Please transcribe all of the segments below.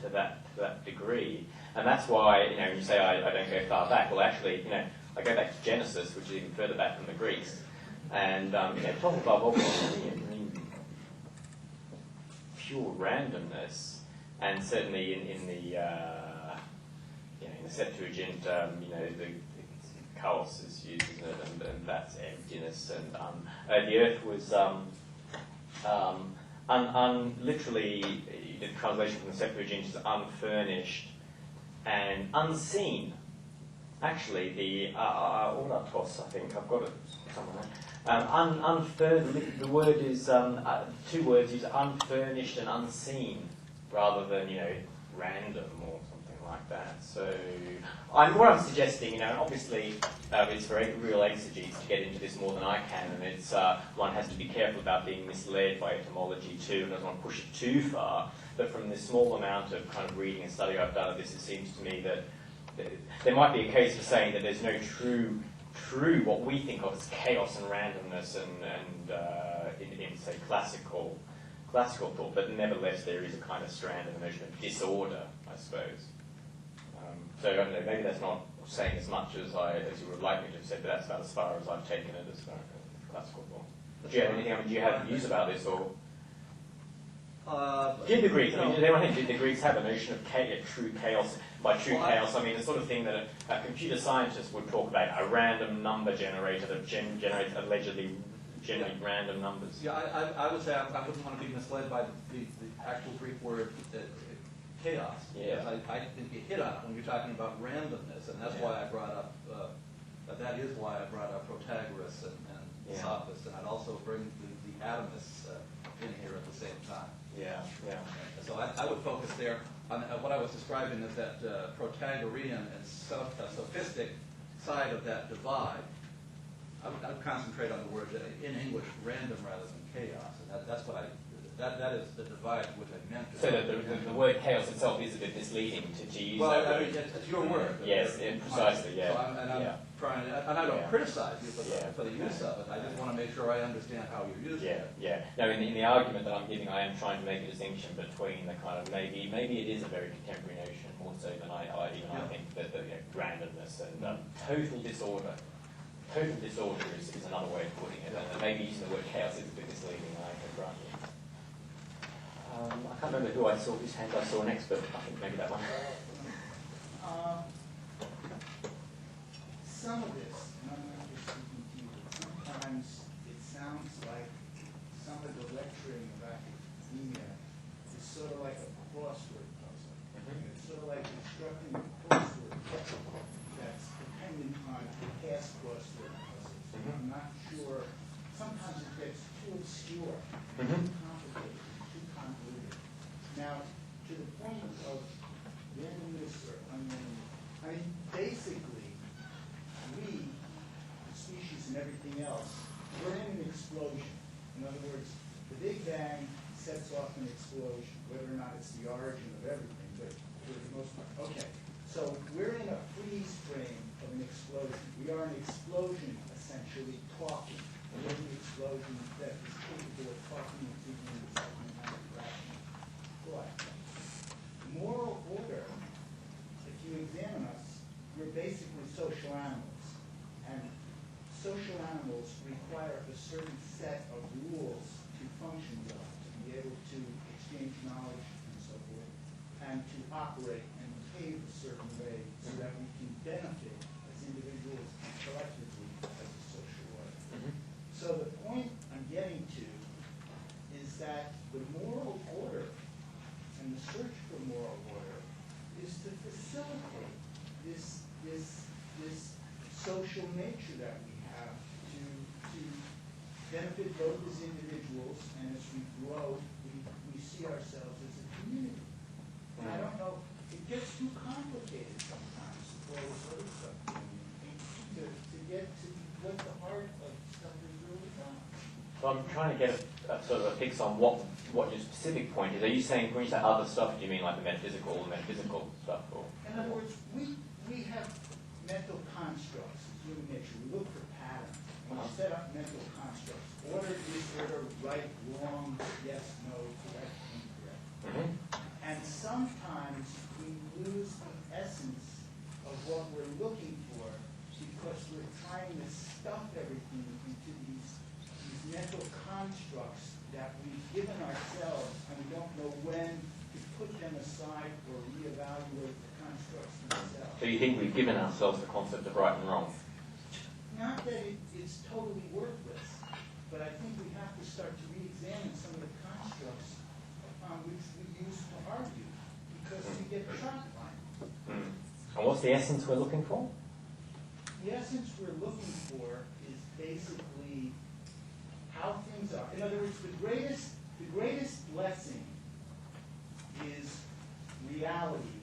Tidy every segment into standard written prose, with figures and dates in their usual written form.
to that degree, and that's why when you say I don't go far back. Well, actually, I go back to Genesis, which is even further back from the Greeks, and talking about obviously pure randomness, and certainly in the Septuagint, the chaos is used, isn't it? And that's emptiness, and the earth was literally, the translation from the Septuagint is unfurnished and unseen. Actually, the oratos, I think I've got it somewhere. The word is two words is unfurnished and unseen, rather than random or something like that. So, what I'm suggesting, obviously, it's for real exegetes to get into this more than I can, and it's one has to be careful about being misled by etymology too, and doesn't want to push it too far. But from the small amount of kind of reading and study I've done of this, it seems to me that there might be a case for saying that there's no true what we think of as chaos and randomness and in say classical thought, but nevertheless there is a kind of strand of a notion of disorder, I suppose. So I don't know, maybe that's not saying as much as you would like me to have said, but that's about as far as I've taken it as far as classical thought. Do you have anything? Do you have views about this, or? Did the Greeks? Did the Greeks have a notion of true chaos? By true chaos, I mean the sort of thing that a computer scientist would talk about, a random number generator that generates allegedly generate random numbers. Yeah, I would say I wouldn't want to be misled by the actual Greek word chaos. Yeah. I think you hit on it when you're talking about randomness, and that's why I brought up. That is why I brought up Protagoras and Sophists, and I'd also bring the atomists in here at the same time. Yeah. So I would focus there on what I was describing as that Protagorean and sophistic side of that divide. I would concentrate on the word in English, random rather than chaos, and that's what that is the divide which I meant. So the word chaos itself is a bit misleading to use. Well, that I word. mean, it's your word. Yes, precisely. Yeah. So I'm trying, and I don't criticize you for the use of it. I just want to make sure I understand how you use it. Yeah. No, in the argument that I'm giving, I am trying to make a distinction between the kind of maybe it is a very contemporary notion, more so than I think that the randomness and total disorder. Total disorder is another way of putting it, and maybe using the word chaos is a bit misleading. I can grant you. I can't remember whose hand I saw next, but I think maybe that one. Some of this, and I'm not just speaking to you, but sometimes it sounds like some of the lecturing of academia is sort of like a crossword puzzle. It's sort of like constructing a crossword puzzle that's dependent on past crossword puzzles. I'm not sure. Sometimes it gets too obscure, too complicated, too convoluted. Now, to the point of randomness or unrandomness, I mean, basically, we, the species and everything else, we're in an explosion. In other words, the Big Bang sets off an explosion, whether or not it's the origin of everything, but for the most part. Okay, so we're in a freeze frame of an explosion. We are an explosion, essentially, talking. We're an explosion that is capable of talking and thinking and something kind of rational thought. Moral order, if you examine us, we're basically social animals. And social animals require a certain set of rules to function well, to be able to exchange knowledge and so forth, and to operate and behave a certain way so that we can benefit as individuals and collectively as a social order. So the point I'm getting to is that the moral order and the search for moral order is to facilitate this social nature that we have to benefit both as individuals, and as we grow, we see ourselves as a community. And I don't know, it gets too complicated sometimes for this other stuff to get to what the heart of stuff is really about. So I'm trying to get a sort of a fix on what your specific point is. Are you saying, when you say other stuff, do you mean like the metaphysical stuff? Or? In other words, we have mental constructs as human nature. We look for patterns. And we set up mental constructs. Order, disorder, right, wrong, yes, no, correct, incorrect. And some sometimes we lose the essence of what we're looking for because we're trying to stuff everything into these mental constructs that we've given ourselves, and we don't know when to put them aside or reevaluate the constructs themselves. So you think we've given ourselves the concept of right and wrong? Not that it's totally worthless, but I think we have to start to re-examine some of the constructs upon which we use to argue, because we get trapped by them. And what's the essence we're looking for? The essence we're looking for is basically how things are. In other words, the greatest blessing is reality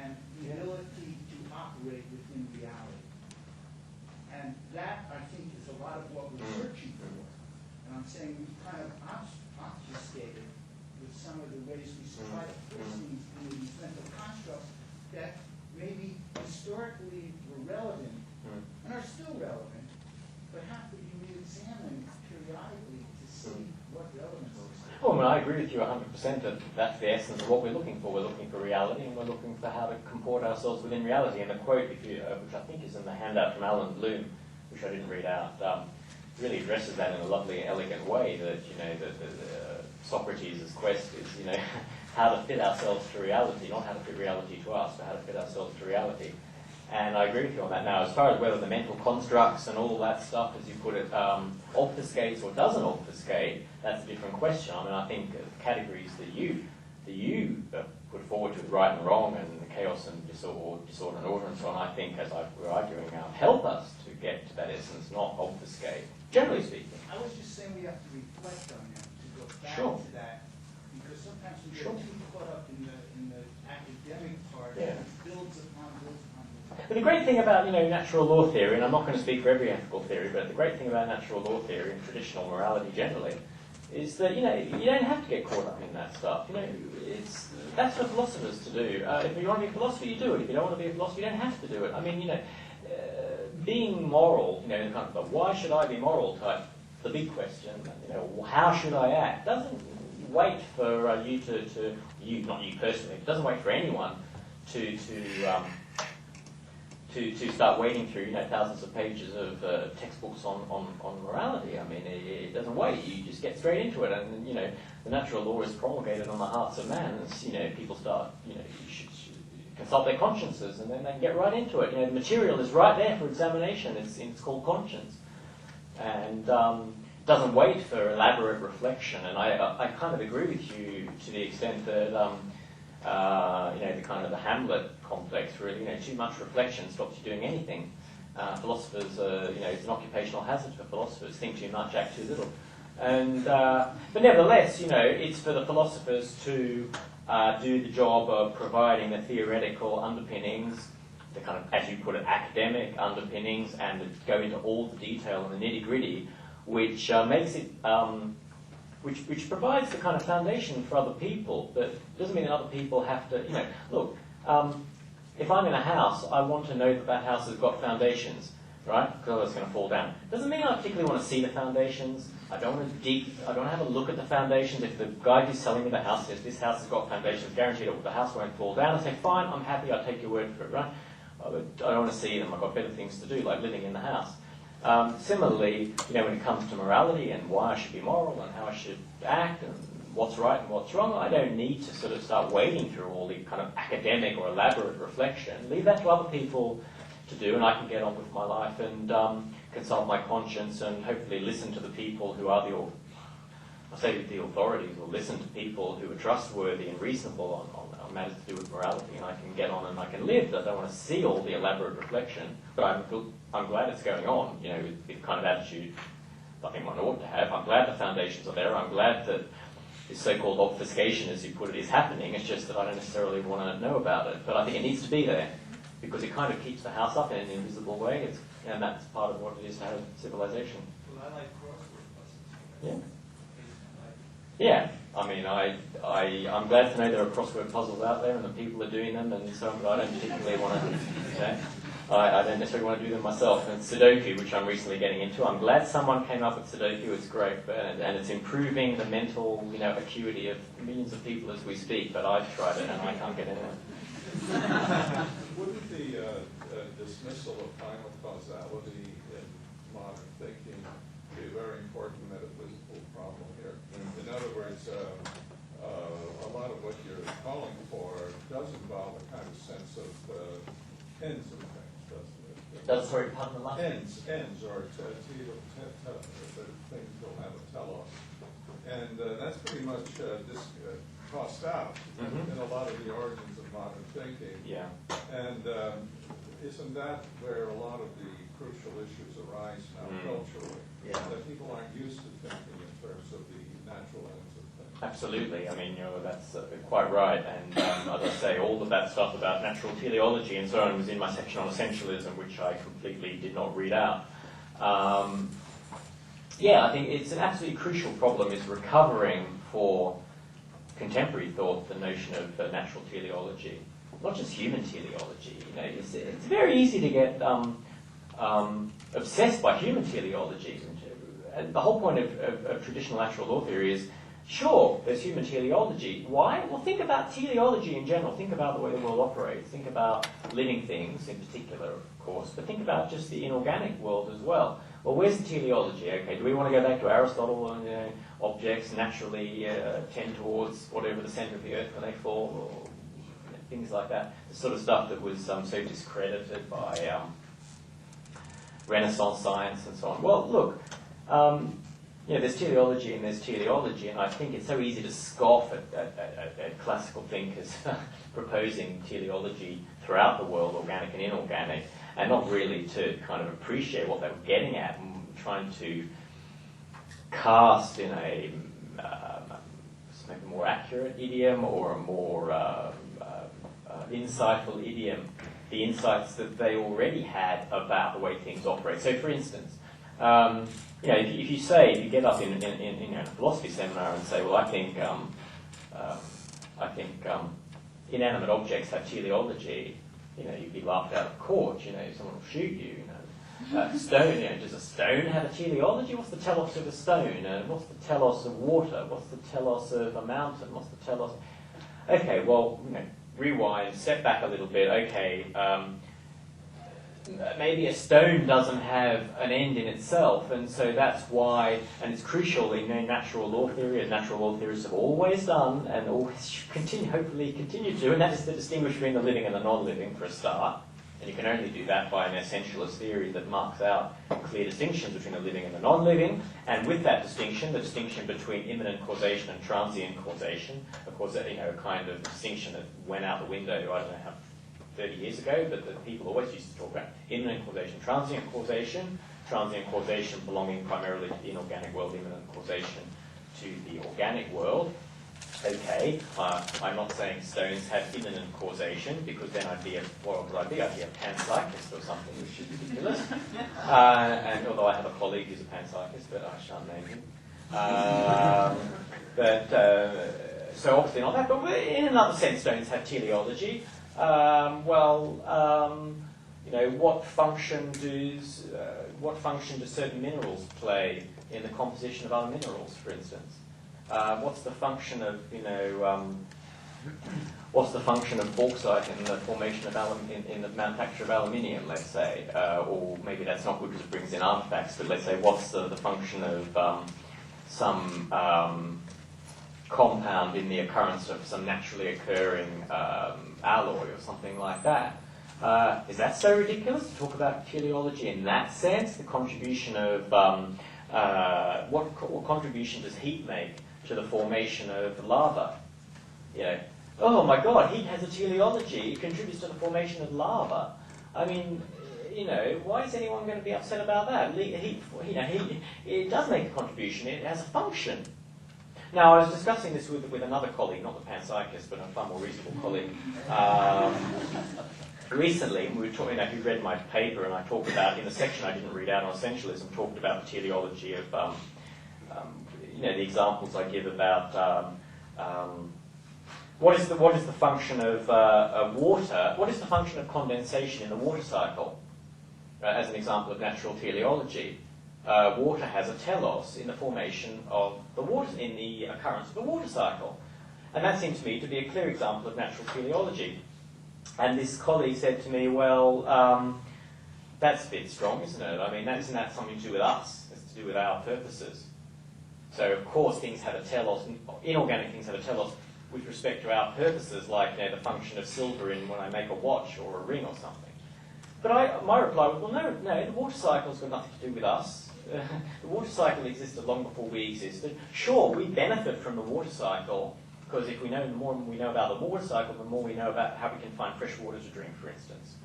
and the ability to operate within reality. And that, I think, is a lot of what we're searching for. And I'm saying we've kind of obfuscated with some of the ways we try to put things into these mental constructs that maybe historically were relevant and are still relevant, but have to be re-examined periodically to see what relevance is. Well, I mean, I agree with you 100% that that's the essence of what we're looking for. We're looking for reality, and we're looking for how to comport ourselves within reality. And the quote, which I think is in the handout from Alan Bloom, which I didn't read out, really addresses that in a lovely, elegant way. That Socrates' quest is, how to fit ourselves to reality, not how to fit reality to us, but how to fit ourselves to reality. And I agree with you on that. Now, as far as whether the mental constructs and all that stuff, as you put it, obfuscates or doesn't obfuscate, that's a different question. I mean, I think the categories that you put forward to right and wrong and chaos and disorder and order and so on, I think, as we're arguing now, help us to get to that essence, not obfuscate, generally speaking. I was just saying we have to reflect on that, to go back to that, because sometimes we get too caught up in the academic part, Yeah. which builds upon. But the great thing about, natural law theory, and I'm not going to speak for every ethical theory, but the great thing about natural law theory and traditional morality generally is that, you don't have to get caught up in that stuff. That's for philosophers to do. If you want to be a philosopher, you do it. If you don't want to be a philosopher, you don't have to do it. I mean, being moral, kind of the why should I be moral type, the big question, how should I act, doesn't wait for you, not you personally, it doesn't wait for anyone to start wading through thousands of pages of textbooks on morality. I mean, it doesn't wait. You just get straight into it, and the natural law is promulgated on the hearts of man. As people start, you should consult their consciences, and then they can get right into it. The material is right there for examination. It's called conscience, and doesn't wait for elaborate reflection. And I kind of agree with you to the extent that the kind of the Hamlet complex, really, too much reflection stops you doing anything. Philosophers, it's an occupational hazard for philosophers. Think too much, act too little. And but nevertheless, it's for the philosophers to do the job of providing the theoretical underpinnings, the kind of, as you put it, academic underpinnings, and go into all the detail and the nitty-gritty, which makes it which provides the kind of foundation for other people, but doesn't mean that other people have to, look, if I'm in a house, I want to know that that house has got foundations, right? Because it's going to fall down. Doesn't mean I particularly want to see the foundations. I don't want to have a look at the foundations. If the guy who's selling me the house says this house has got foundations, guaranteed that the house won't fall down, I say, fine, I'm happy, I'll take your word for it, right? I don't want to see them. I've got better things to do, like living in the house. Similarly, when it comes to morality and why I should be moral and how I should act and what's right and what's wrong, I don't need to sort of start wading through all the kind of academic or elaborate reflection. Leave that to other people to do, and I can get on with my life and consult my conscience and hopefully listen to the people who are the authorities, or listen to people who are trustworthy and reasonable on matters to do with morality, and I can get on and I can live. I don't want to see all the elaborate reflection, but I'm glad it's going on, with the kind of attitude I think one ought to have. I'm glad the foundations are there. I'm glad that this so-called obfuscation, as you put it, is happening. It's just that I don't necessarily want to know about it, but I think it needs to be there because it kind of keeps the house up in an invisible way, and that's part of what it is to have civilization. Well, I like crossword puzzles. Yeah. Yeah, I mean, I'm glad to know there are crossword puzzles out there and the people are doing them and so on, but I don't particularly want to, I don't necessarily want to do them myself. And Sudoku, which I'm recently getting into, I'm glad someone came up with Sudoku. It's great, and it's improving the mental, acuity of millions of people as we speak. But I've tried it and I can't get in it. Wouldn't the dismissal of final causality in modern thinking be a very important metaphysical problem here? In other words, a lot of what you're calling for does involve a kind of sense of ends of things, doesn't it? Sorry, pardon the line? Ends, or things don't have a telos. And that's pretty much tossed out in a lot of the origins of modern thinking. Yeah. And isn't that where a lot of the crucial issues arise now culturally? Yeah. That people aren't used to thinking in terms of the natural ends of things. Absolutely. I mean, that's quite right. And as I say, all of that stuff about natural teleology and so on was in my section on essentialism, which I completely did not read out. Yeah, I think it's an absolutely crucial problem is recovering for contemporary thought the notion of natural teleology, not just human teleology. It's very easy to get obsessed by human teleology. And the whole point of traditional natural law theory is, sure, there's human teleology. Why? Well, think about teleology in general. Think about the way the world operates. Think about living things in particular, of course, but think about just the inorganic world as well. Well, where's the teleology? Okay, do we want to go back to Aristotle and objects naturally tend towards whatever the centre of the earth when they fall, or things like that? The sort of stuff that was so discredited by Renaissance science and so on. Well, look, there's teleology and there's teleology, and I think it's so easy to scoff at classical thinkers proposing teleology throughout the world, organic and inorganic, and not really to kind of appreciate what they were getting at and trying to cast in a maybe more accurate idiom or a more insightful idiom the insights that they already had about the way things operate. So, for instance, if you get up in a philosophy seminar and say, well, I think inanimate objects have teleology, you'd be laughed out of court. Someone will shoot you. Stone, does a stone have a teleology? What's the telos of a stone? What's the telos of water? What's the telos of a mountain? What's the telos? Okay, well, rewind, step back a little bit. Okay, maybe a stone doesn't have an end in itself, and so that's why, and it's crucial in natural law theory, as natural law theorists have always done, and always hopefully continue to do, and that is to distinguish between the living and the non-living for a start. And you can only do that by an essentialist theory that marks out clear distinctions between the living and the non-living, and with that distinction, the distinction between immanent causation and transient causation, of course, a kind of distinction that went out the window, I don't know how 30 years ago, but that people always used to talk about immanent causation, transient causation belonging primarily to the inorganic world, immanent causation to the organic world. Okay, I'm not saying stones have immanent causation, because then I'd be a panpsychist or something, which is ridiculous. And although I have a colleague who's a panpsychist, but I shan't name him. So obviously not that, but in another sense, stones have teleology. What function do certain minerals play in the composition of other minerals, for instance? What's the function of bauxite in the formation of in the manufacture of aluminium, let's say, or maybe that's not good because it brings in artifacts. But let's say, what's the function of some compound in the occurrence of some naturally occurring alloy or something like that? Is that so ridiculous to talk about teleology in that sense? The contribution of what contribution does heat make to the formation of lava? Oh my God, heat has a teleology. It contributes to the formation of lava. I mean, why is anyone going to be upset about that? Heat, it does make a contribution. It has a function. Now, I was discussing this with another colleague, not the panpsychist, but a far more reasonable colleague. Recently, we were talking, who read my paper, and I talked about, in the section I didn't read out on essentialism, talked about the teleology of, the examples I give about what is the function of water? What is the function of condensation in the water cycle? As an example of natural teleology, water has a telos in the formation of the water, in the occurrence of the water cycle. And that seems to me to be a clear example of natural teleology. And this colleague said to me, well, that's a bit strong, isn't it? I mean, isn't that something to do with us? It's to do with our purposes. So, of course, things have a telos, inorganic things have a telos with respect to our purposes, like the function of silver in when I make a watch or a ring or something. But my reply was, well, no, the water cycle's got nothing to do with us. The water cycle existed long before we existed. Sure, we benefit from the water cycle, because if we know, the more we know about the water cycle, the more we know about how we can find fresh water to drink, for instance.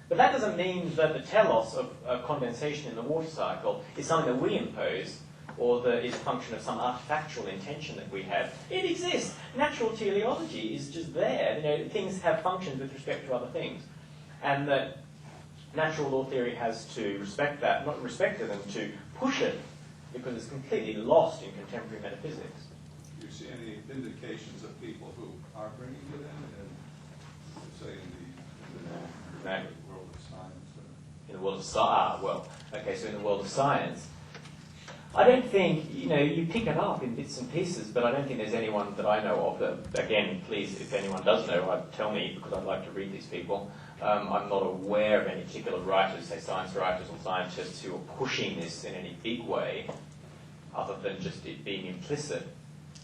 But that doesn't mean that the telos of condensation in the water cycle is something that we impose, or that is a function of some artifactual intention that we have. It exists. Natural teleology is just there. Things have functions with respect to other things. And that natural law theory has to respect that, not respect them, to push it, because it's completely lost in contemporary metaphysics. Do you see any indications of people who are bringing it in, say, in the world of science? In the world of science, so in the world of science, I don't think, you pick it up in bits and pieces, but I don't think there's anyone that I know of that, again, please, if anyone does know, tell me, because I'd like to read these people. I'm not aware of any particular writers, say science writers or scientists, who are pushing this in any big way, other than just it being implicit.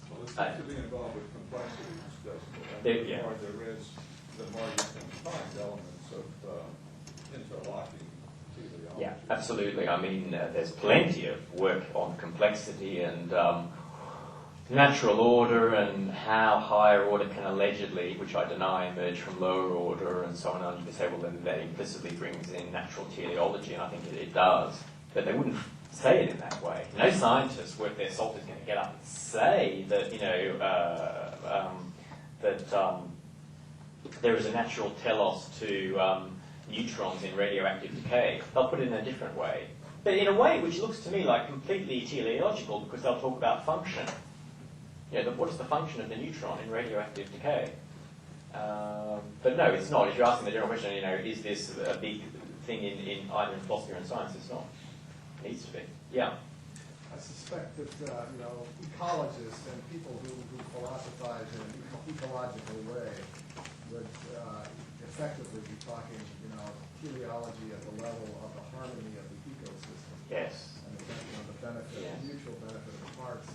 Well, it seems to be involved with complexities, doesn't it? Yeah. The more there is, the more you can find elements of interlocking teleology. Yeah, absolutely. I mean, there's plenty of work on complexity and natural order and how higher order can allegedly, which I deny, emerge from lower order and so on. And you can say, well, then that implicitly brings in natural teleology, and I think it does. But they wouldn't say it in that way. No scientist worth their salt is going to get up and say that, there is a natural telos to neutrons in radioactive decay. They'll put it in a different way. But in a way which looks to me like completely teleological, because they'll talk about function. What is the function of the neutron in radioactive decay? But no, it's not. If you're asking the general question, is this a big thing in either in philosophy or in science? It's not. It needs to be. Yeah. I suspect that ecologists and people who philosophize in an ecological way would effectively be talking, teleology at the level of the harmony of the ecosystem. Yes. And the benefit, Yes. the mutual benefit of the parts.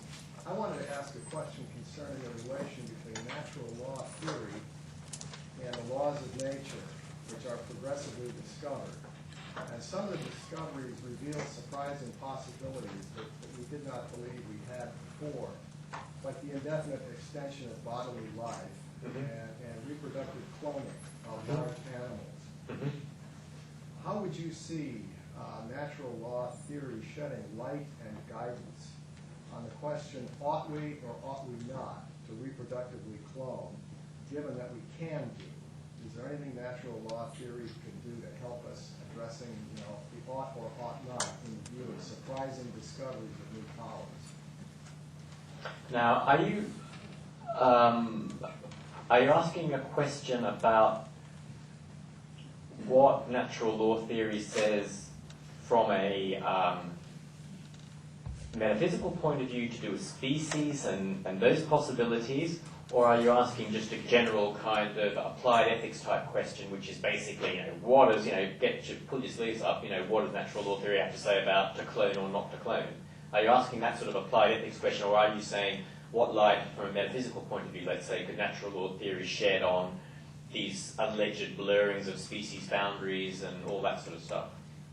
I wanted to ask a question concerning the relation between natural law theory and the laws of nature, which are progressively discovered. And some of the discoveries reveal surprising possibilities that we did not believe we had before, like the indefinite extension of bodily life and reproductive cloning of large animals. How would you see natural law theory shedding light and guidance on the question, ought we or ought we not to reproductively clone, given that we can do? Is there anything natural law theory can do to help us addressing, the ought or ought not in view of surprising discoveries of new powers? Now, are you asking a question about what natural law theory says from a metaphysical point of view to do with species and those possibilities, or are you asking just a general kind of applied ethics type question, which is basically, what does, put your sleeves up, what does natural law theory have to say about to clone or not to clone? Are you asking that sort of applied ethics question, or are you saying what light, from a metaphysical point of view, let's say, could natural law theory shed on these alleged blurrings of species boundaries and all that sort of stuff?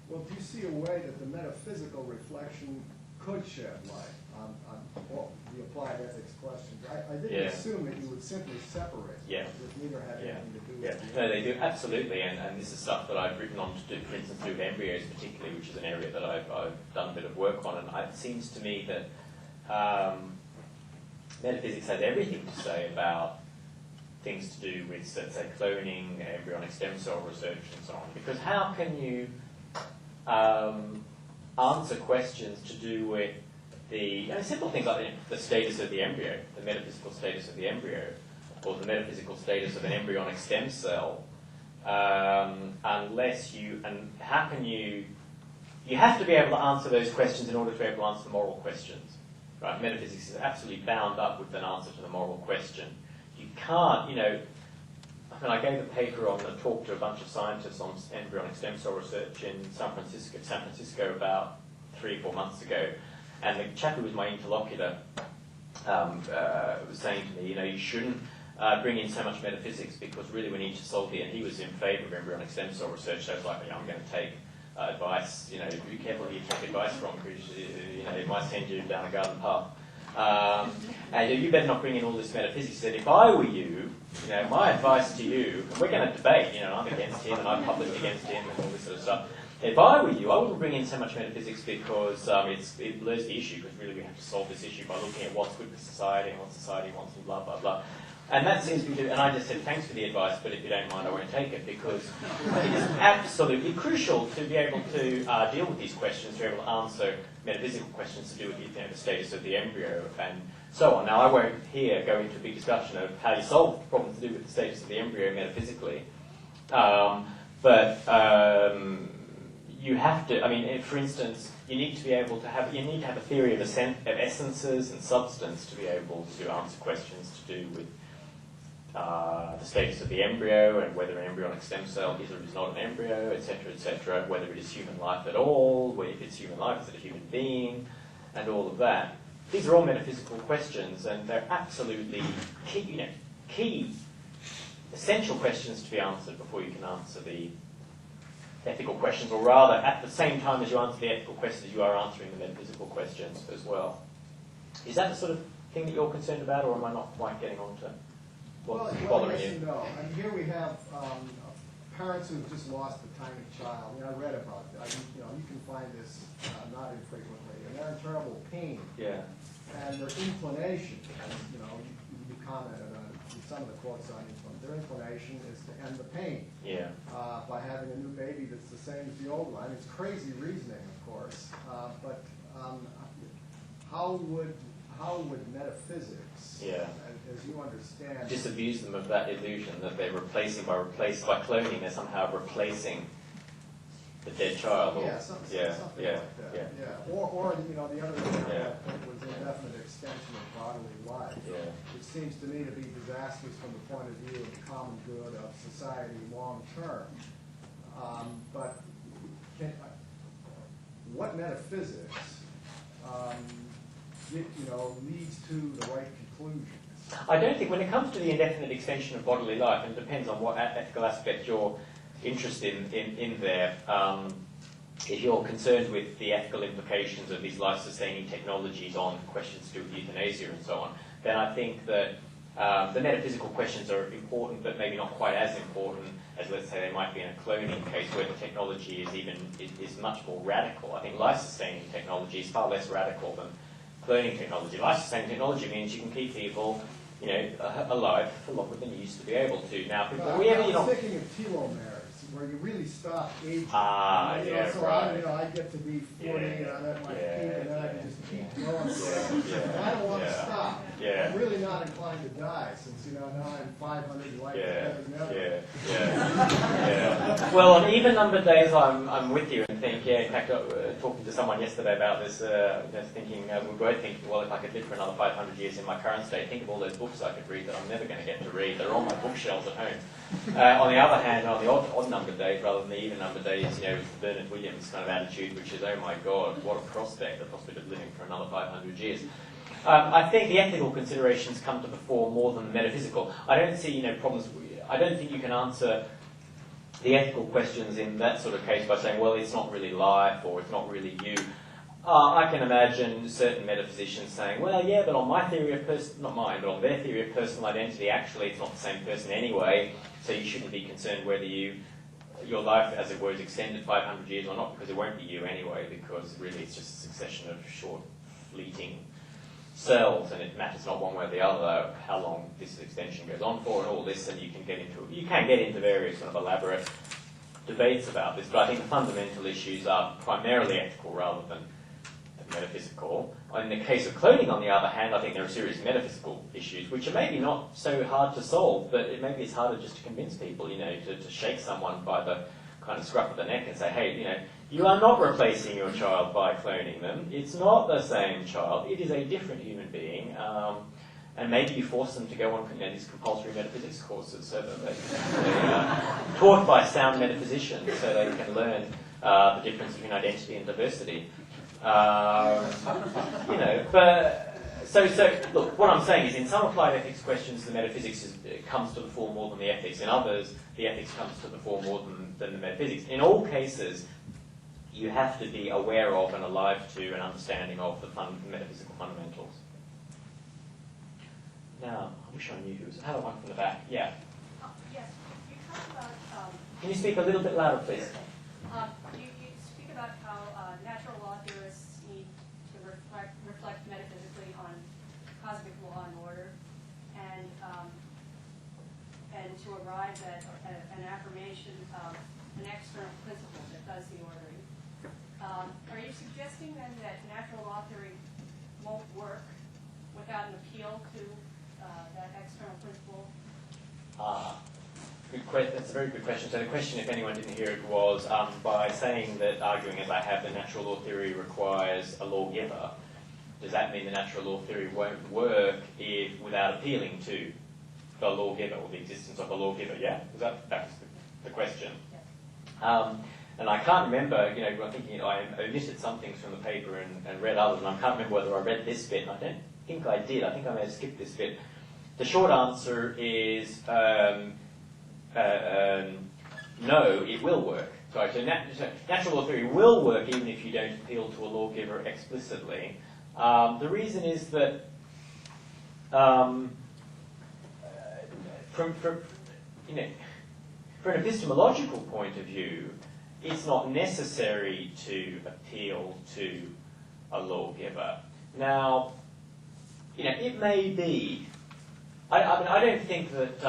Well, do you see a way that the metaphysical reflection could shed light on the applied ethics questions? I didn't assume that you would simply separate, if neither had anything to do with No, they do, absolutely, and this is stuff that I've written on to do, for instance, do with embryos particularly, which is an area that I've done a bit of work on, and it seems to me that metaphysics has everything to say about things to do with, let's say, cloning, embryonic stem cell research, and so on. Because how can you answer questions to do with the simple things like the status of the embryo, the metaphysical status of the embryo, or the metaphysical status of an embryonic stem cell, unless you, and how can you have to be able to answer those questions in order to be able to answer the moral questions. Right? Metaphysics is absolutely bound up with an answer to the moral question. You can't, I gave a paper on a talk to a bunch of scientists on embryonic stem cell research in San Francisco about 3 or 4 months ago, and the chap who was my interlocutor was saying to me, you shouldn't bring in so much metaphysics because really we need to solve it. And he was in favour of embryonic stem cell research, so I was like, I'm going to take advice. Be careful who you take advice from, because it might send you down a garden path. And you better not bring in all this metaphysics. He said, if I were you, my advice to you, and we're going to debate, I'm against him and I'm published against him and all this sort of stuff. If I were you, I wouldn't bring in so much metaphysics because it blurs the issue, because really we have to solve this issue by looking at what's good for society and what society wants and blah, blah, blah. And that seems to be, and I just said, thanks for the advice, but if you don't mind, I won't take it, because it is absolutely crucial to be able to deal with these questions, to be able to answer metaphysical questions to do with the status of the embryo and so on. Now, I won't here go into a big discussion of how you solve problems to do with the status of the embryo metaphysically, but you have to, for instance, you need to have a theory of essences and substance to be able to answer questions to do with the status of the embryo and whether an embryonic stem cell is or is not an embryo, etc., whether it is human life at all, if it's human life, is it a human being, and all of that. These are all metaphysical questions, and they're absolutely key, essential questions to be answered before you can answer the ethical questions, or rather, at the same time as you answer the ethical questions, you are answering the metaphysical questions as well. Is that the sort of thing that you're concerned about, or am I not quite getting on to what's bothering you? No. And here we have parents who've just lost a tiny child. I read about it. You can find this not infrequently, and they're in terrible pain. Yeah. And their inclination, you commented on some of the quotes on inclination. Their inclination is to end the pain. Yeah. By having a new baby that's the same as the old one. It's crazy reasoning, of course, but how would metaphysics, as you understand, disabuse them of that illusion that they're replacing by cloning, they're somehow replacing the dead child? Something like that. Yeah. Or the other example was indefinite extension of bodily life. Yeah. It seems to me to be disastrous from the point of view of the common good of society long term. But what metaphysics leads to the right conclusions? I don't think, when it comes to the indefinite extension of bodily life, and it depends on what ethical aspect you're interested in there, if you're concerned with the ethical implications of these life-sustaining technologies on questions to do with euthanasia and so on, then I think that the metaphysical questions are important, but maybe not quite as important as, let's say, they might be in a cloning case where the technology is much more radical. I think life-sustaining technology is far less radical than cloning technology. Life-sustaining technology means you can keep people, alive for longer than you used to be able to. Now, I'm thinking of telomeres, where you really stop aging. So right. I get to be 40 and I'm at my peak, and then I can just keep going. I don't want to stop. Yeah. I'm really not inclined to die, since now I'm 500 like never. Well, on even number days, I'm with you and think. In fact, talking to someone yesterday about this, thinking we were both thinking, well, if I could live for another 500 years in my current state, think of all those books I could read that I'm never going to get to read. They're on my bookshelves at home. On the other hand, on the odd number days rather than the even number days, it's the Bernard Williams kind of attitude, which is, oh my God, what a prospect, the prospect of living for another 500 years. I think the ethical considerations come to the fore more than the metaphysical. I don't see, problems. I don't think you can answer the ethical questions in that sort of case by saying, well, it's not really life or it's not really you. I can imagine certain metaphysicians saying, well, yeah, but on my theory of not mine, but on their theory of personal identity, actually it's not the same person anyway, so you shouldn't be concerned whether your life, as it were, is extended 500 years or not, because it won't be you anyway, because really it's just a succession of short, fleeting cells, and it matters not one way or the other how long this extension goes on for and all this, and you can get into various sort of elaborate debates about this, but I think the fundamental issues are primarily ethical rather than metaphysical. In the case of cloning, on the other hand, I think there are serious metaphysical issues, which are maybe not so hard to solve, but maybe it's harder just to convince people, to shake someone by the kind of scruff of the neck and say, hey, you are not replacing your child by cloning them. It's not the same child. It is a different human being. And maybe you force them to go on these compulsory metaphysics courses so that they are taught by sound metaphysicians so they can learn the difference between identity and diversity. Look, what I'm saying is in some applied ethics questions, the metaphysics comes to the fore more than the ethics. In others, the ethics comes to the fore more than the metaphysics. In all cases, you have to be aware of and alive to an understanding of the metaphysical fundamentals. Now, I wish I knew who was... How about one from the back? Yeah. Yes, you talk about... Can you speak a little bit louder, please? You speak about how natural law theorists need to reflect metaphysically on cosmic law and order, and to arrive at an affirmation of an external principle that does the ordering. Are you suggesting then that natural law theory won't work without an appeal to that external principle? That's a very good question. So the question, if anyone didn't hear it, was by saying that, arguing as I have, the natural law theory requires a lawgiver, does that mean the natural law theory won't work without appealing to the lawgiver or the existence of a lawgiver? Yeah? That was the question. Yes. And I can't remember, I'm thinking I omitted some things from the paper and read others, and I can't remember whether I read this bit, and I don't think I did. I think I may have skipped this bit. The short answer is no, it will work. So natural law theory will work even if you don't appeal to a lawgiver explicitly. The reason is that from an epistemological point of view, it's not necessary to appeal to a lawgiver. Now, it may be. I don't think that.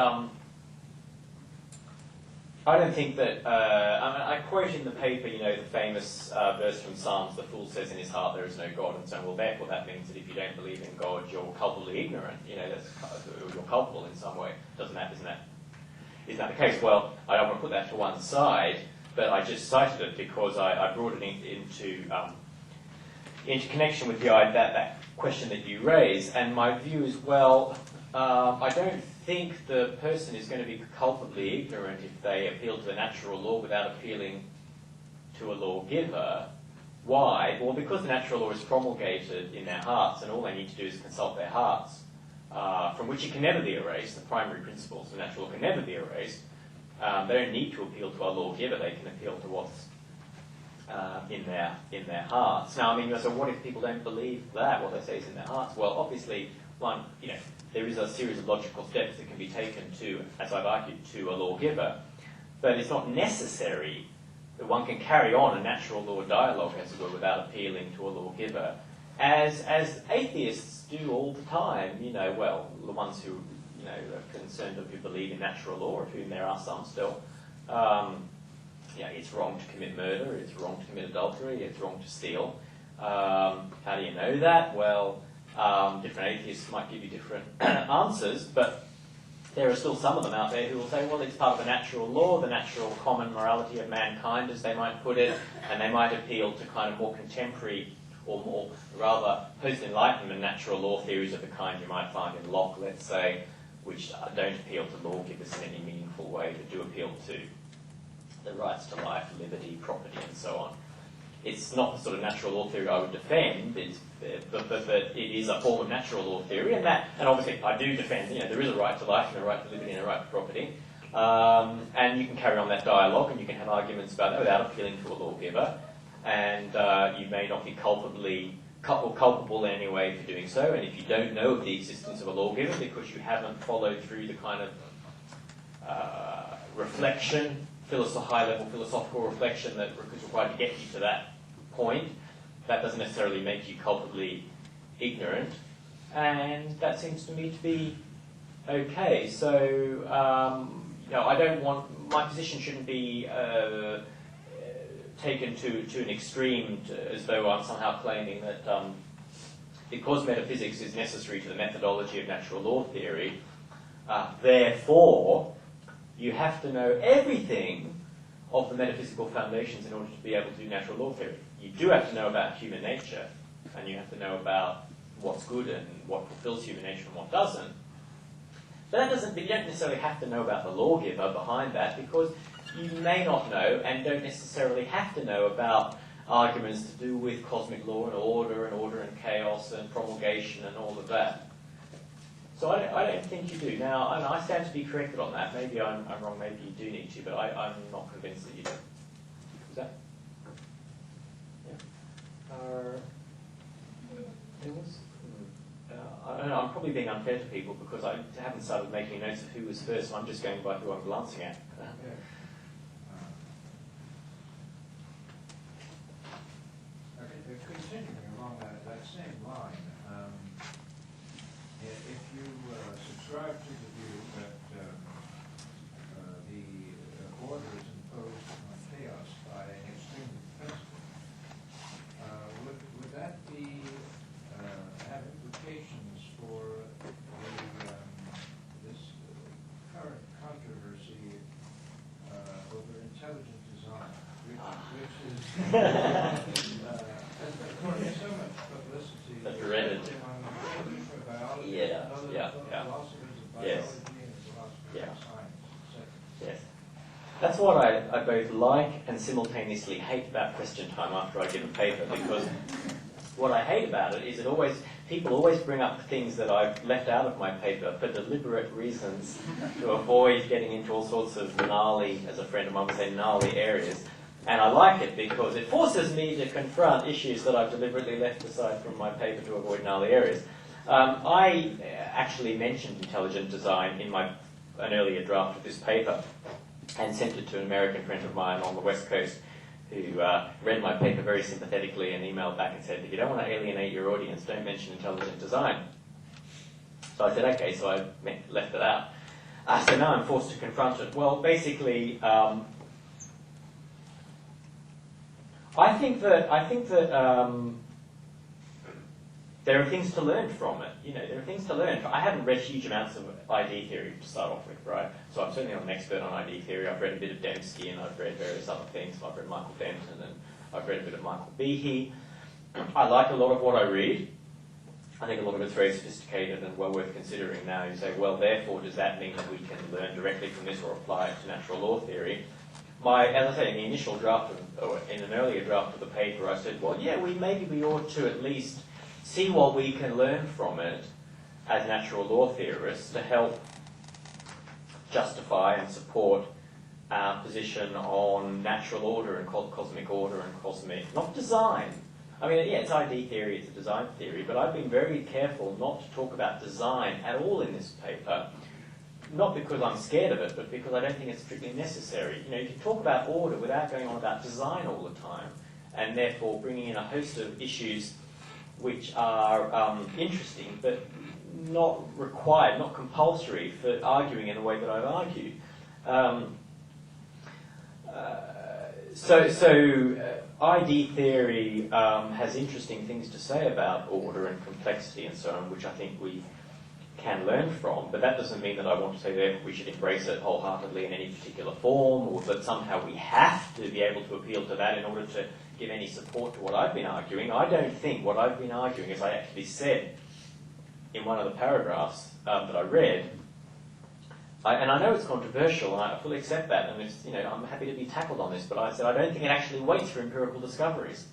I quote in the paper, the famous verse from Psalms: "The fool says in his heart there is no God," and so, well, therefore that means that if you don't believe in God, you're culpably ignorant. You're culpable in some way. Isn't that the case? Well, I don't want to put that to one side, but I just cited it because I brought it into connection with that question that you raise, and my view is, I don't think the person is going to be culpably ignorant if they appeal to the natural law without appealing to a lawgiver. Why? Well, because the natural law is promulgated in their hearts, and all they need to do is consult their hearts, from which it can never be erased. The primary principles of natural law can never be erased. They don't need to appeal to a lawgiver. They can appeal to what's in their hearts. Now, so what if people don't believe that? What they say is in their hearts? Well, obviously, one, there is a series of logical steps that can be taken to, as I've argued, to a lawgiver, but it's not necessary that one can carry on a natural law dialogue, as it were, without appealing to a lawgiver, as atheists do all the time. The ones who are concerned of who believe in natural law, of whom there are some still. It's wrong to commit murder, it's wrong to commit adultery, it's wrong to steal. How do you know that? Well, different atheists might give you different answers, but there are still some of them out there who will say, well, it's part of the natural law, the natural common morality of mankind, as they might put it, and they might appeal to kind of more contemporary or more rather post-Enlightenment natural law theories of the kind you might find in Locke, let's say, which don't appeal to lawgivers in any meaningful way, but do appeal to the rights to life, liberty, property, and so on. It's not the sort of natural law theory I would defend, but it is a form of natural law theory, and obviously I do defend, there is a right to life and a right to liberty and a right to property, and you can carry on that dialogue and you can have arguments about that without appealing to a lawgiver, and you may not be culpable anyway for doing so, and if you don't know of the existence of a lawgiver because you haven't followed through the kind of reflection, high-level philosophical reflection that is required to get you to that point, that doesn't necessarily make you culpably ignorant, and that seems to me to be okay. So, I don't want, my position shouldn't be taken to an extreme, as though I'm somehow claiming that because metaphysics is necessary to the methodology of natural law theory, therefore you have to know everything of the metaphysical foundations in order to be able to do natural law theory. You do have to know about human nature, and you have to know about what's good and what fulfills human nature and what doesn't. But that doesn't, you don't necessarily have to know about the lawgiver behind that, because you may not know and don't necessarily have to know about arguments to do with cosmic law and order and chaos and promulgation and all of that. So I don't think you do. Now, and I stand to be corrected on that. Maybe I'm wrong, maybe you do need to, but I'm not convinced that you do. Is that? Yeah. There was... I don't know, I'm probably being unfair to people because I haven't started making notes of who was first, so I'm just going by who I'm glancing at. Continuing along that same line, if you subscribe to the view that the order is imposed on chaos by an extremely principle, would that have implications for this current controversy over intelligent design, which is according to so much publicity among biology and other philosophers of biology and philosophers of science, etc. Yes. That's what I both like and simultaneously hate about question time after I give a paper, because what I hate about it is people always bring up things that I've left out of my paper for deliberate reasons to avoid getting into all sorts of gnarly, as a friend of mine would say, gnarly areas. And I like it because it forces me to confront issues that I've deliberately left aside from my paper to avoid gnarly areas. I actually mentioned intelligent design in an earlier draft of this paper and sent it to an American friend of mine on the West Coast who read my paper very sympathetically and emailed back and said, if you don't want to alienate your audience, don't mention intelligent design. So I said, okay, so I left it out. So now I'm forced to confront it. Well, basically, I think that there are things to learn from it. There are things to learn. I haven't read huge amounts of ID theory to start off with, right? So I'm certainly not an expert on ID theory. I've read a bit of Dembski and I've read various other things. I've read Michael Denton and I've read a bit of Michael Behe. I like a lot of what I read. I think a lot of it's very sophisticated and well worth considering now. You say, well, therefore, does that mean that we can learn directly from this or apply it to natural law theory? As I say, in the initial draft, or in an earlier draft of the paper, I said, well, yeah, maybe we ought to at least see what we can learn from it as natural law theorists to help justify and support our position on natural order and cosmic order and cosmic, not design. I mean, yeah, it's ID theory, it's a design theory, but I've been very careful not to talk about design at all in this paper. Not because I'm scared of it, but because I don't think it's strictly necessary. You can talk about order without going on about design all the time, and therefore bringing in a host of issues which are interesting, but not required, not compulsory for arguing in the way that I've argued. ID theory has interesting things to say about order and complexity and so on, which I think we can learn from, but that doesn't mean that I want to say that we should embrace it wholeheartedly in any particular form, or that somehow we have to be able to appeal to that in order to give any support to what I've been arguing. I don't think what I've been arguing, as I actually said in one of the paragraphs that I read, and I know it's controversial, and I fully accept that, and I'm happy to be tackled on this, but I said I don't think it actually waits for empirical discoveries.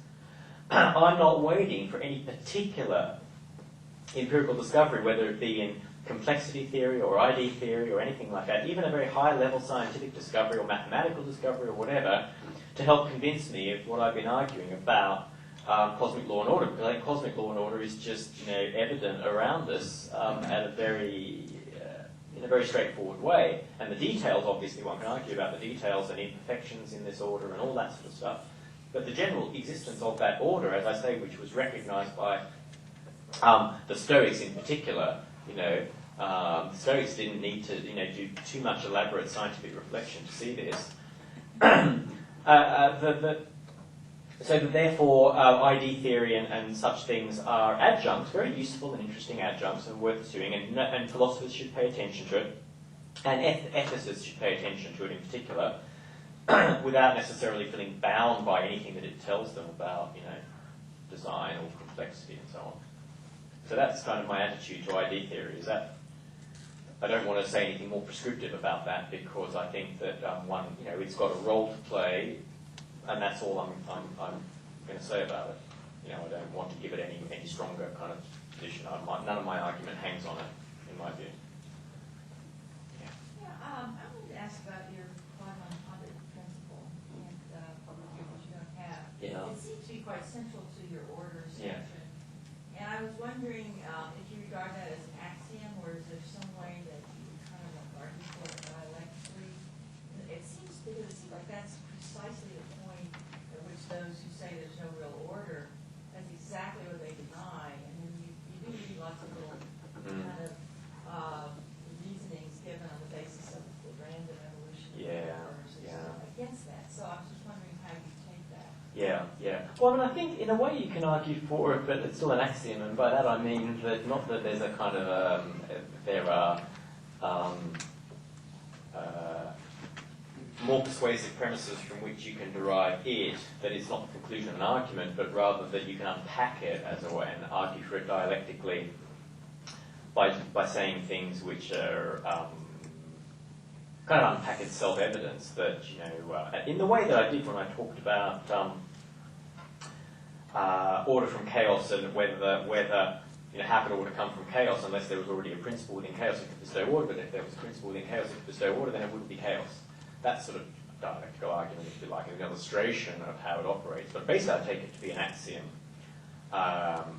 I'm not waiting for any particular empirical discovery, whether it be in complexity theory or ID theory or anything like that, even a very high-level scientific discovery or mathematical discovery or whatever, to help convince me of what I've been arguing about cosmic law and order, because I think cosmic law and order is just evident around us in a very straightforward way. And the details, obviously, one can argue about the details and imperfections in this order and all that sort of stuff. But the general existence of that order, as I say, which was recognised by the Stoics in particular, the Stoics didn't need to do too much elaborate scientific reflection to see this. So that therefore ID theory and such things are adjuncts, very useful and interesting adjuncts and worth pursuing, and philosophers should pay attention to it, and ethicists should pay attention to it in particular, without necessarily feeling bound by anything that it tells them about, you know, design or complexity and so on. So that's kind of my attitude to ID theory, is that I don't want to say anything more prescriptive about that, because I think that one, you know, it's got a role to play, and that's all I'm going to say about it. You know, I don't want to give it any stronger kind of position. None of my argument hangs on it, in my view. I wanted to ask about your quantum principle and public view that you're going to have. Yeah. It seems to be quite central to your order Yeah. section. And I was wondering if you regard that as an axiom, or is there some way that you kind of argue for it dialectically? It seems like that's precisely the point at which those who say there's no real order, that's exactly what they deny. And then you do read lots of little kind of reasonings given on the basis of the random evolution of the universe and stuff against that. So I was just wondering how you take that. Yeah. Well, I mean, I think in a way you can argue for it, but it's still an axiom, and by that I mean that not that there's a kind of there are more persuasive premises from which you can derive it, that it's not the conclusion of an argument, but rather that you can unpack it as a way and argue for it dialectically by saying things which are kind of unpackaged self-evidence that, you know, in the way that I did when I talked about order from chaos and whether you know, how could order come from chaos unless there was already a principle within chaos that could bestow order, but if there was a principle within chaos that could bestow order, then it wouldn't be chaos. That sort of dialectical argument, if you like, an illustration of how it operates. But basically I take it to be an axiom.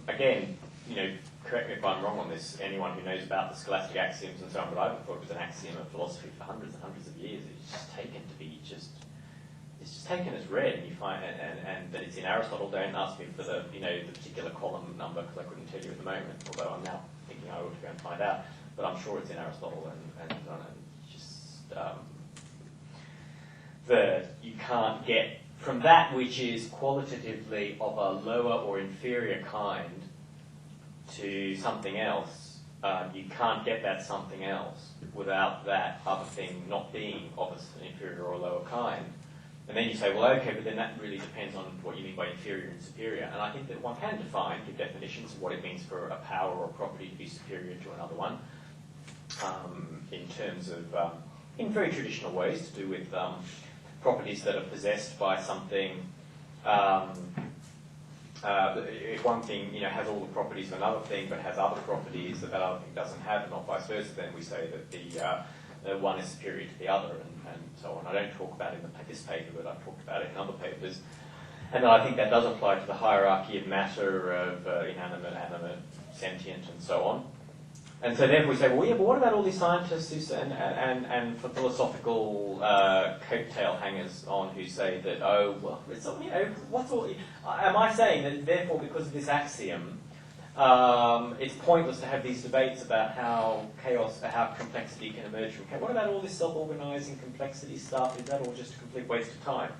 Again, you know, correct me if I'm wrong on this, anyone who knows about the scholastic axioms and so on, but I thought it was an axiom of philosophy for hundreds and hundreds of years. It's just taken to be it's just taken as read, and you find, and that it's in Aristotle. Don't ask me for the, you know, the particular column number, because I couldn't tell you at the moment, although I'm now thinking I ought to go and find out. But I'm sure it's in Aristotle, and just that you can't get from that which is qualitatively of a lower or inferior kind to something else. You can't get that something else without that other thing not being of an inferior or lower kind. And then you say, well, okay, but then that really depends on what you mean by inferior and superior. And I think that one can define, give definitions of what it means for a power or a property to be superior to another one, in terms of, in very traditional ways, to do with properties that are possessed by something. If one thing, you know, has all the properties of another thing, but has other properties that that other thing doesn't have, and not vice versa, then we say that the one is superior to the other, and so on. I don't talk about it in this paper, but I've talked about it in other papers. And I think that does apply to the hierarchy of matter, of inanimate, animate, sentient, and so on. And so therefore we say, well, yeah, but what about all these scientists who say, and for philosophical coattail hangers on who say that, oh, well, it's, you know, what's all? Am I saying that therefore because of this axiom, it's pointless to have these debates about how complexity can emerge from chaos? What about all this self-organizing complexity stuff? Is that all just a complete waste of time?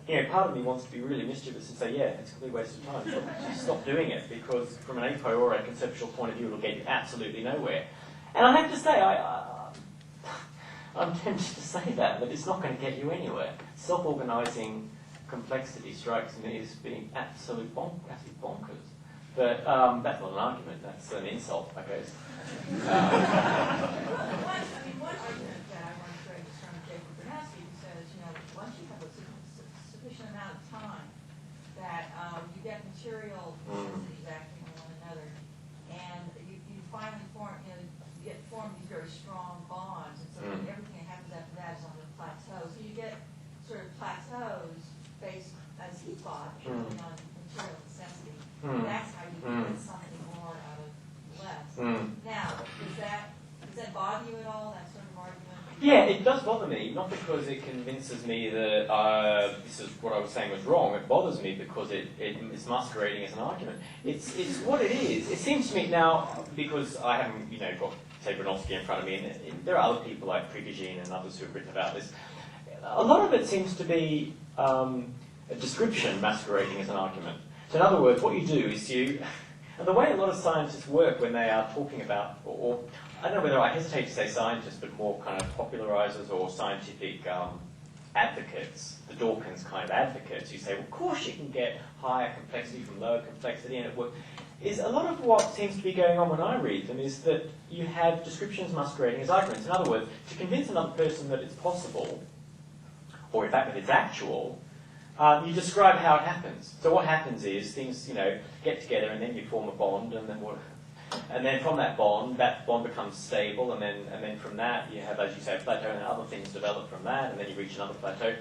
You know, part of me wants to be really mischievous and say, yeah, it's a complete waste of time. But stop doing it, because from an a priori conceptual point of view, it'll get you absolutely nowhere. And I have to say, I'm tempted to say that, but it's not going to get you anywhere. Self-organizing complexity strikes me as being absolutely bonkers. But that's not an argument, that's an insult, I guess. One argument that I want to raise is from Jacob Bernowski, who says, you know, once you have a sufficient amount of time that you get material necessities acting on one another, and you finally form, you know, you form these very strong bonds, and so everything that happens after that is on the plateau. So you get sort of plateaus based, as he thought, purely on material necessity. That's how you get something more out of less. Now, does that bother you at all, that sort of argument? Yeah, it does bother me, not because it convinces me that this is what I was saying was wrong. It bothers me because it's masquerading as an argument. It's what it is. It seems to me now, because I haven't, got, say, Bronowski in front of me, and there are other people like Prigogine and others who have written about this. a lot of it seems to be a description masquerading as an argument. So in other words, what you do is and the way a lot of scientists work when they are talking about, or I don't know whether I hesitate to say scientists, but more kind of popularizers or scientific advocates, the Dawkins kind of advocates, who say, well, of course you can get higher complexity from lower complexity, and it works. Is a lot of what seems to be going on when I read them is that you have descriptions masquerading as arguments. In other words, to convince another person that it's possible, or in fact that it's actual, you describe how it happens. So what happens is things, get together and then you form a bond, and then from that bond becomes stable, and then from that you have, as you say, a plateau, and then other things develop from that, and then you reach another plateau.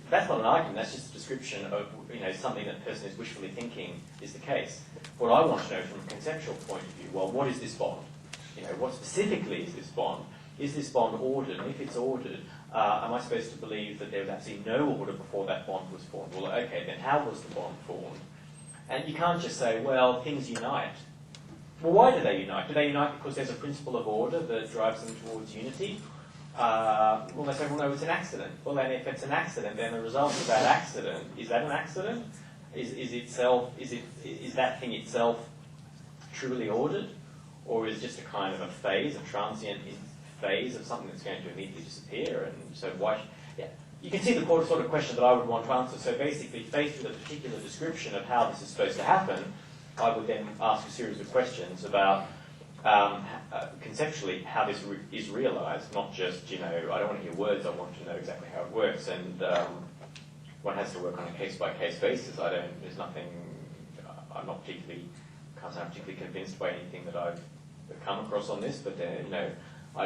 That's not an argument. That's just a description of something that the person is wishfully thinking is the case. What I want to know from a conceptual point of view, well, what is this bond? What specifically is this bond? Is this bond ordered? And if it's ordered, am I supposed to believe that there was absolutely no order before that bond was formed? Well, okay, then how was the bond formed? And you can't just say, well, things unite. Well, why do they unite? Do they unite because there's a principle of order that drives them towards unity? Well, they say, well, no, it's an accident. Well, then if it's an accident, then the result of that accident, is that an accident? Is that thing itself truly ordered? Or is it just a kind of a phase, a transient phase of something that's going to immediately disappear? And so you can see the sort of question that I would want to answer. So basically, faced with a particular description of how this is supposed to happen, I would then ask a series of questions about conceptually how this is realised, not just, I don't want to hear words, I want to know exactly how it works. And one has to work on a case-by-case basis. I'm not particularly, can't say I'm particularly convinced by anything that I've come across on this, but I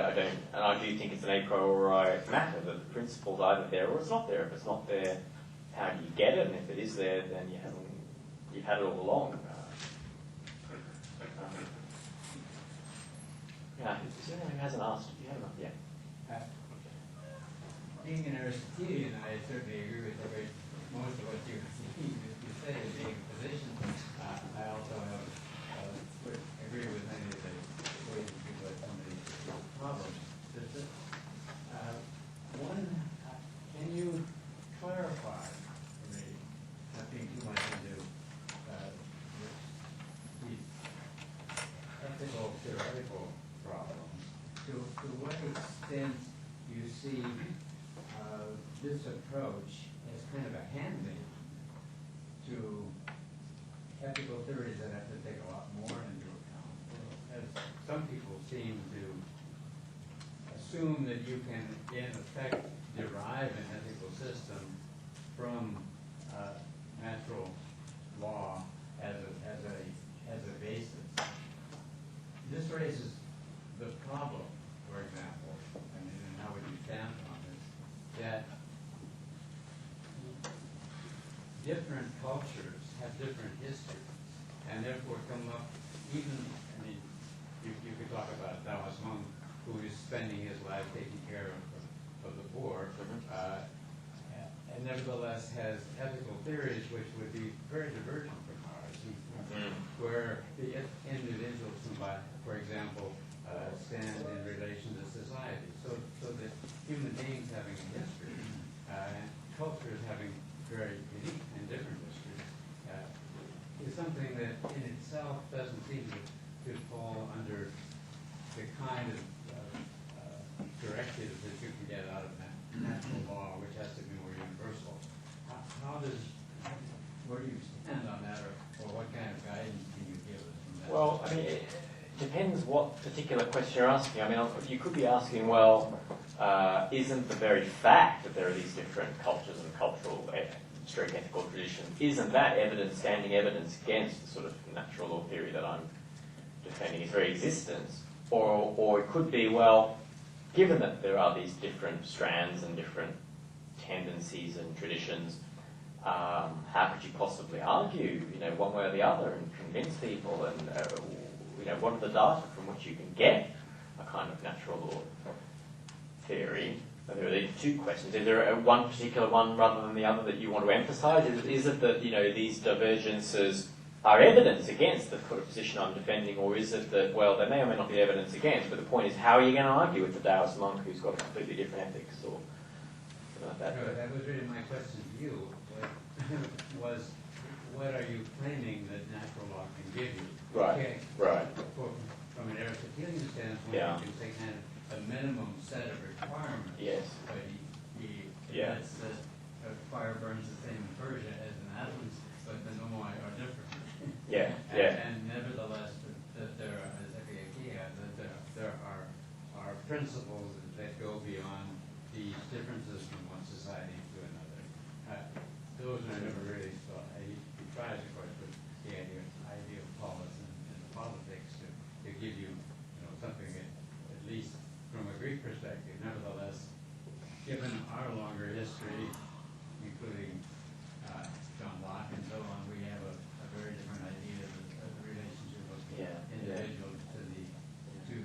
don't, and I do think it's an a priori matter that the principle's either there or it's not there. If it's not there, how do you get it? And if it is there, then you've had it all along. Is there anyone who hasn't asked? You haven't? Yeah. Being an Aristotelian, I certainly agree with most of what you say. Being a physician, I also agree with many of the ways people have come to these problems. Can you clarify for me, not being too much into these ethical, theoretical problems, to what extent you see this approach as kind of a handmaid to ethical theories that have to take a lot more into account? As some people seem to assume that you can, in effect, derive an ethical system from natural law as a basis. This raises the problem, for example, and how would you stand on this, that different cultures have different histories, and therefore come up you could talk about a Taoist monk who is spending his life taking care of the poor, and nevertheless has ethical theories which would be very divergent from ours, where the individuals, for example, stand in relation to society. So that human beings having a history, and cultures having very unique and different histories, is something that in itself doesn't seem to fall under the kind of directives that you can get out of natural law, which has to be more universal. Where do you stand on that, or what kind of guidance can you give us from that? Well, it depends what particular question you're asking. You could be asking, well, isn't the very fact that there are these different cultures and cultural, stroke ethical traditions, isn't that standing evidence against the sort of natural law theory that I'm defending its very existence? Or it could be, well, given that there are these different strands and different tendencies and traditions, how could you possibly argue, one way or the other and convince people? And what are the data from which you can get a kind of natural law theory? There are two questions. Is there one particular one rather than the other that you want to emphasise? Is it that these divergences are evidence against the sort of position I'm defending, or is it that, well, there may or may not be evidence against, but the point is, how are you going to argue with the Taoist monk who's got a completely different ethics? Or something like that. No, that was really my question to you, was what are you claiming that natural law can give you? Right, right. From an Aristotelian standpoint, Yeah. you can say kind of a minimum set of requirements. Yes. But Yeah. that's that fire burns the same in Persia as in Athens, but the nomoi are different. Yeah, yeah. And nevertheless, there are, as there are principles that go beyond these differences from one society to another. Those I never really saw. He tries, of course, with the idea of polis and the politics to give you, something at least from a Greek perspective. Nevertheless, given our longer history, including John Locke and so on, we have a very different idea of the relationship of the individual to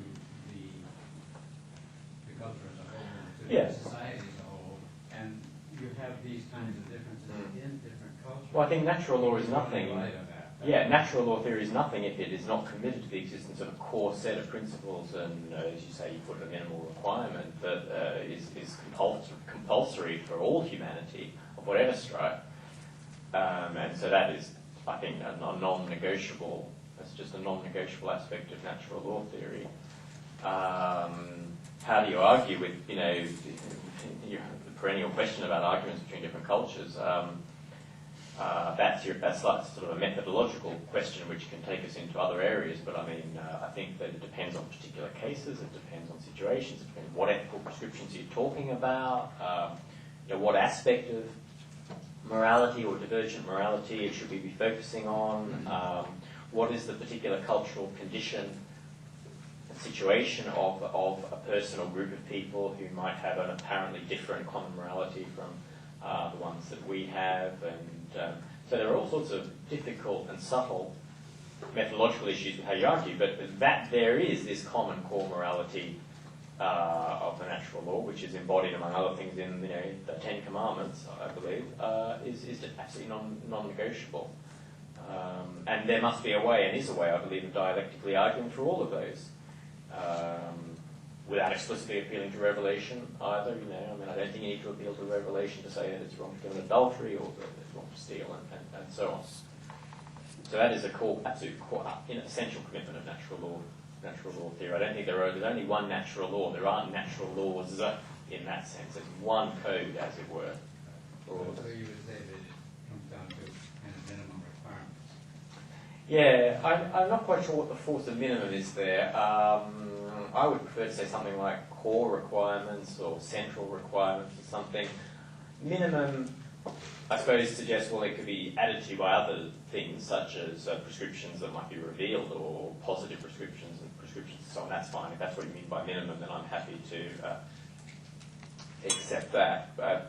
the culture as a whole, to the society as a whole, and you have these kinds of differences in different cultures. Well, I think natural law is nothing. Light of that. Yeah, natural law theory is nothing if it is not committed to the existence of a core set of principles and, as you say, you put a minimal requirement that is compulsory for all humanity of whatever stripe. And so that is, I think, a non-negotiable. That's just a non-negotiable aspect of natural law theory. How do you argue with, the perennial question about arguments between different cultures? That's like sort of a methodological question which can take us into other areas, but I mean, I think that it depends on particular cases, it depends on situations, it depends what ethical prescriptions you're talking about, what aspect of morality or divergent morality should we be focusing on, what is the particular cultural condition and situation of a person or group of people who might have an apparently different common morality from the ones that we have, and so there are all sorts of difficult and subtle methodological issues with how you argue, but that there is this common core morality of the natural law, which is embodied among other things in the Ten Commandments, I believe, is absolutely non-negotiable. And there must be a way, and is a way, I believe, of dialectically arguing through all of those. Without explicitly appealing to revelation either, I don't think you need to appeal to revelation to say that it's wrong to commit adultery or that it's wrong to steal and so on. So that is absolute core, essential commitment of natural law theory. I don't think there's only one natural law. There aren't natural laws in that sense. There's one code, as it were, for all of us. So you would say that it comes down to kind of minimum requirements. Yeah, I'm not quite sure what the force of minimum is there. I would prefer to say something like core requirements or central requirements or something. Minimum, I suppose, suggests, well, it could be added to by other things, such as prescriptions that might be revealed or positive prescriptions and prescriptions and so on. That's fine. If that's what you mean by minimum, then I'm happy to accept that. But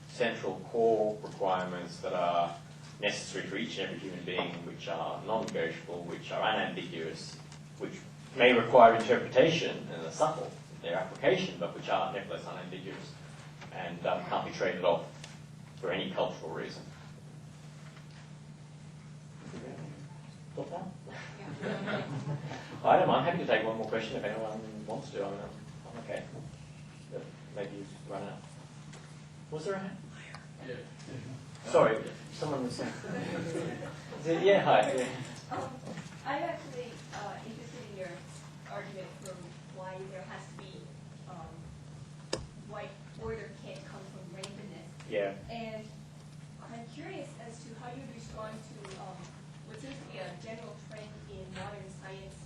central core requirements that are necessary for each and every human being, which are non-negotiable, which are unambiguous, which may require interpretation and are subtle in their application, but which are nevertheless unambiguous and can't be traded off for any cultural reason. I don't mind. I'm happy to take one more question if anyone wants to. I'm okay. But maybe you've run out. Was there a hand? Yeah. Sorry, someone was saying. Yeah, hi. Yeah. I'm actually interested in your argument from why there has to be why order can't come from randomness. Yeah. And I'm curious as to how you'd respond to what seems to be a general trend in modern science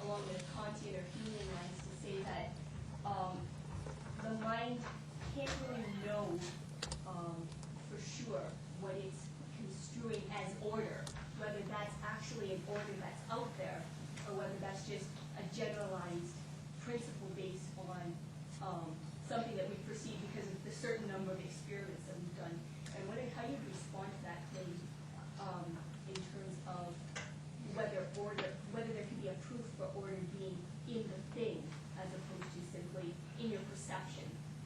along the Kantian or Humean lines to say that the mind can't really know for sure what it's construing as order, whether that's actually an order that's out there or whether that's just a generalized principle based on something that we perceive because of the certain number of experiments that we've done. And how you respond to that claim in terms of whether there can be a proof for order being in the thing as opposed to simply in your perception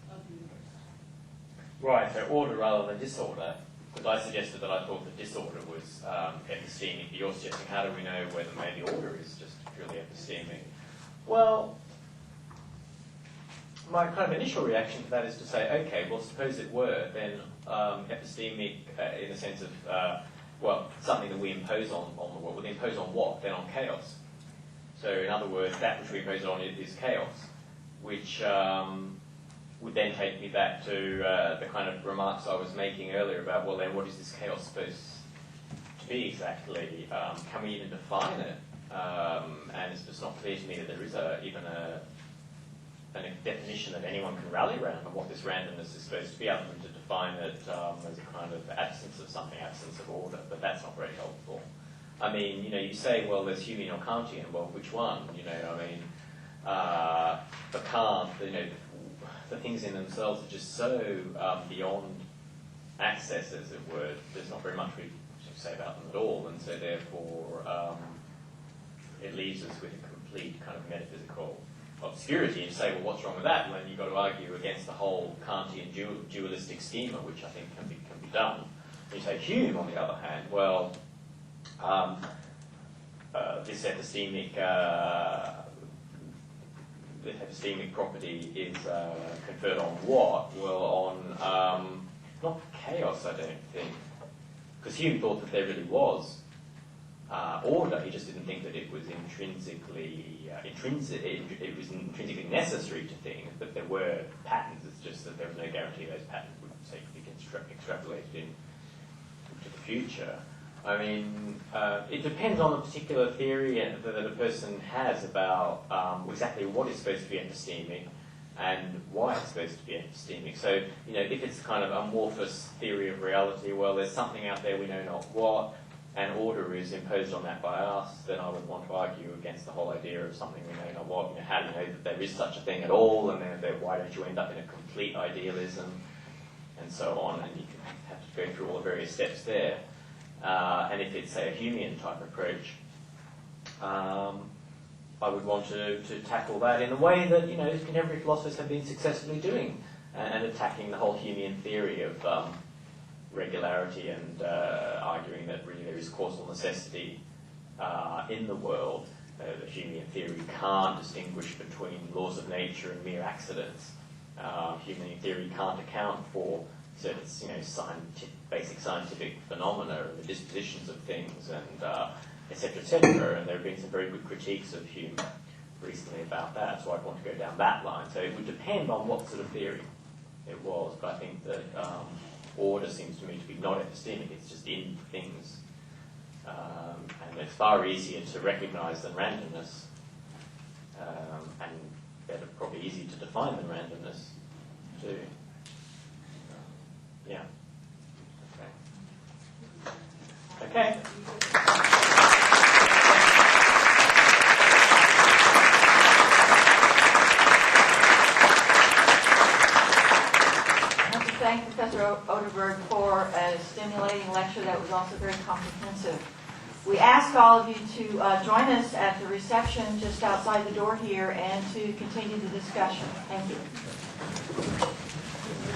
of the universe. Right, so order rather than disorder. Because I suggested that I thought that disorder was epistemic. You're suggesting how do we know whether maybe order is just purely epistemic? Well, my kind of initial reaction to that is to say, okay, well, suppose it were, then epistemic in the sense of, well, something that we impose on the world. Would impose on what? Then on chaos. So in other words, that which we impose on it is chaos, which would then take me back to the kind of remarks I was making earlier about, well, then what is this chaos supposed to be exactly? Can we even define it? And it's just not clear to me that there is even a definition that anyone can rally around of what this randomness is supposed to be, other than to define it as a kind of absence of something, absence of order, but that's not very helpful. I mean, you say, well, there's Humean or Kantian. Well, which one? For Kant, the things in themselves are just so beyond access, as it were. There's not very much we should say about them at all, and so therefore it leaves us with a complete kind of metaphysical obscurity. And you say, well, what's wrong with that? Well, then you've got to argue against the whole Kantian dualistic schema, which I think can be done. You take Hume, on the other hand, well, this epistemic property is conferred on what? Well, on not chaos, I don't think, because Hume thought that there really was order. He just didn't think that it was intrinsically necessary to things, that there were patterns. It's just that there was no guarantee those patterns would safely be extrapolated into the future. I mean, it depends on the particular theory that a person has about exactly what is supposed to be epistemic and why it's supposed to be epistemic. So, if it's kind of amorphous theory of reality, well, there's something out there we know not what, and order is imposed on that by us, then I would want to argue against the whole idea of something we know not what. How do you know that there is such a thing at all, and then why don't you end up in a complete idealism, and so on, and you have to go through all the various steps there. And if it's, say, a Humean type approach, I would want to tackle that in the way that contemporary philosophers have been successfully doing, and attacking the whole Humean theory of regularity and arguing that really there is causal necessity in the world. The Humean theory can't distinguish between laws of nature and mere accidents. Humean theory can't account for certain, basic scientific phenomena and the dispositions of things, and etc., etc. And there have been some very good critiques of Hume recently about that, so I'd want to go down that line. So it would depend on what sort of theory it was, but I think that order seems to me to be not epistemic, it's just in things. And it's far easier to recognise than randomness, and better, probably easier to define than randomness, too. Yeah. Okay. I want to thank Professor Oderberg for a stimulating lecture that was also very comprehensive. We ask all of you to join us at the reception just outside the door here and to continue the discussion. Thank you.